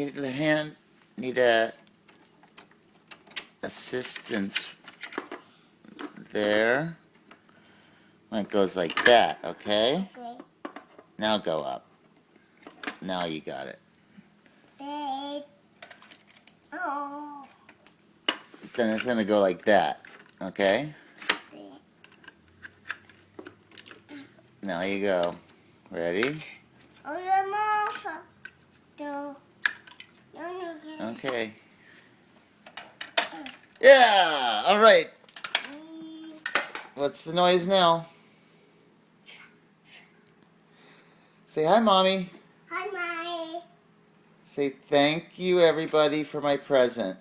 need a hand, need a assistance there. When it goes like that, okay? Okay. Now go up. Now you got it. Babe. Oh. Then it's gonna go like that, okay? Now you go. Ready? Okay. Yeah! Alright. What's the noise now? Say hi, Mommy. Hi, Mommy. Say thank you, everybody, for my present.